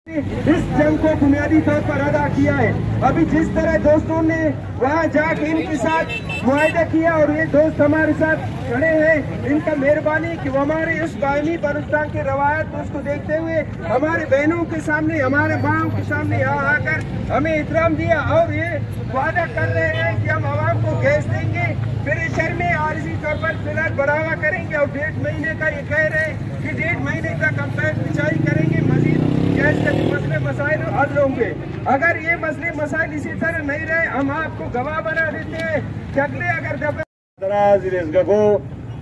इस जंग को बुनियादी तौर पर अदा किया है। अभी जिस तरह दोस्तों ने वहाँ जाके इनके साथ मुआहदा किया और ये दोस्त हमारे साथ खड़े हैं, इनका मेहरबानी कि वो हमारे उस बायनी बलूचिस्तान के रवायत उसको देखते हुए हमारे बहनों के सामने, हमारे माओं के सामने यहाँ आकर हमें एहतराम दिया और ये वादा कर रहे हैं कि हम आवाम को गैस देंगे, फिर शहर में आर्जी तौर पर फिलहाल बढ़ावा करेंगे और 1.5 महीने का ये कह रहे हैं कि 1.5 महीने तक हम पैर बिछाई करेंगे, मजीद गैस के मसले मसाइल हल होंगे। अगर ये मसले मसाइल इसी तरह नहीं रहे, हम आपको गवाह बना देते हैं कि अगले अगर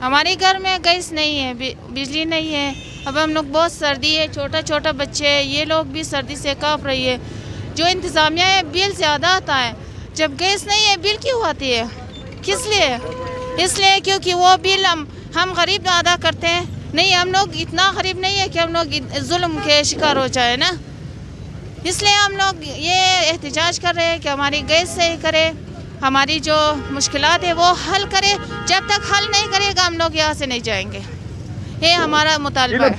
हमारे घर में गैस नहीं है, बिजली नहीं है। अब हम लोग बहुत सर्दी है, छोटा छोटा बच्चे है, ये लोग भी सर्दी से काँप रही है। जो इंतज़ामिया है बिल ज़्यादा आता है, जब गैस नहीं है बिल क्यों आती है? किस लिए? इसलिए क्योंकि वो बिल हम गरीब अदा करते हैं। नहीं, हम लोग इतना गरीब नहीं है कि हम लोग जुल्म के शिकार हो जाए ना, इसलिए हम लोग ये एहतजाज कर रहे हैं कि हमारी गैस सही करे, हमारी जो मुश्किलात है वो हल करे। जब तक हल नहीं करेगा हम लोग यहाँ से नहीं जाएंगे, ये हमारा मुतालबा है।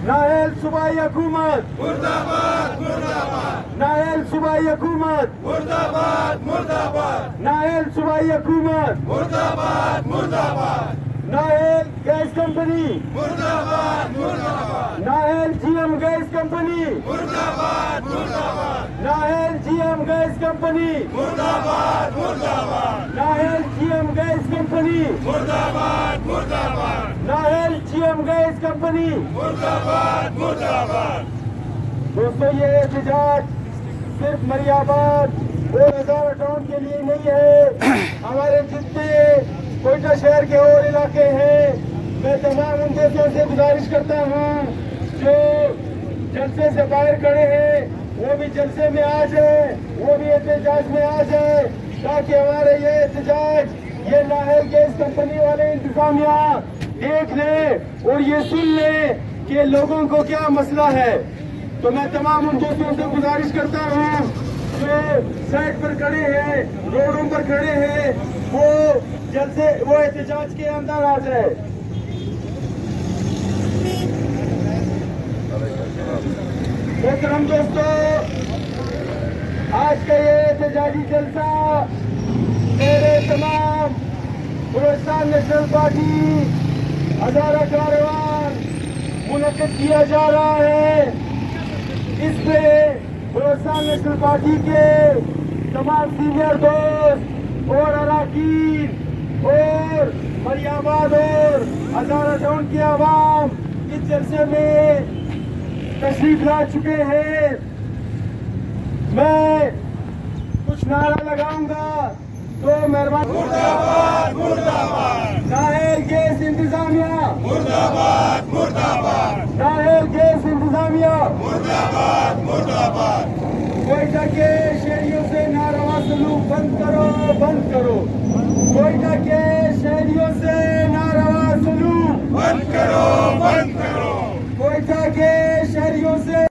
नायल सूबाई हुकूमत मुर्दाबाद मुर्दाबाद, नायल सूबाई हुकूमत मुर्दाबाद मुर्दाबाद, नायल सूबाई हुकूमत मुर्दाबाद मुर्दाबाद, नायल गैस कंपनी मुर्दाबाद मुर्दाबाद, नायल जीएम गैस कंपनी मुर्दाबाद मुर्दाबाद, नायल जीएम गैस कंपनी मुर्दाबाद मुर्दाबाद, नायल जीएम गैस कंपनी मुर्दाबाद मुर्दाबाद, नायल जीएम गैस कंपनी मुर्दाबाद मुर्दाबाद। दोस्तों, ये एहतजाज सिर्फ मरियाबाद और हज़ारा टाउन के लिए नहीं है, हमारे जितने कोयटा शहर के और इलाके हैं। मैं तमाम उन दोस्तों से गुजारिश करता हूँ जो जलसे से बाहर खड़े हैं वो भी जलसे में आ जाए, वो भी एहतजाज में आ जाए, ताकि हमारे ये एहतजाज, ये नाहल गैस कंपनी वाले इंतजामिया देख ले और ये सुन ले कि लोगों को क्या मसला है। तो मैं तमाम उन दोस्तों से गुजारिश करता हूँ जो साइड पर खड़े हैं, रोडों पर खड़े हैं, वो जल्द से वो एहतजाज के अंदर आ जाए। मोहतरम दोस्तों, आज का ये एहतजाजी जलसा मेरे तमाम बलूचिस्तान नेशनल पार्टी हज़ारा कारवान मुनक़िद किया जा रहा है। इसमें बलूचिस्तान नेशनल पार्टी के तमाम सीनियर दोस्त और अरकान और मरियाबाद और हज़ारा टाउन की आवाम इस जलसे में तशरीफ ला चुके हैं। मैं कुछ नारा लगाऊंगा तो मेहरबानी। मुर्दाबाद मुर्दाबाद, नाहल गैस इंतजामिया मुर्दाबाद मुर्दाबाद, नाहल गैस इंतजामिया मुर्दाबाद मुर्दाबाद। कोयटा के शहरियों से नारवा सलूक बंद करो, बंद करो। कोयटा के शहरियों से नारवा सलूक बंद करो, बंद करो। कोयटा के शहरियों से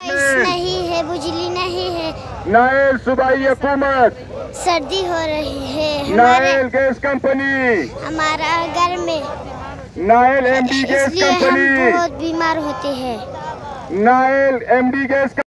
नहीं है, बिजली नहीं है, नायल सूबाई हुकूमत सर्दी हो रही है, नायल गैस कंपनी हमारा घर में, नायल एमडी गैस इसलिए हम कंपनी बहुत बीमार होते हैं। Nile MD gas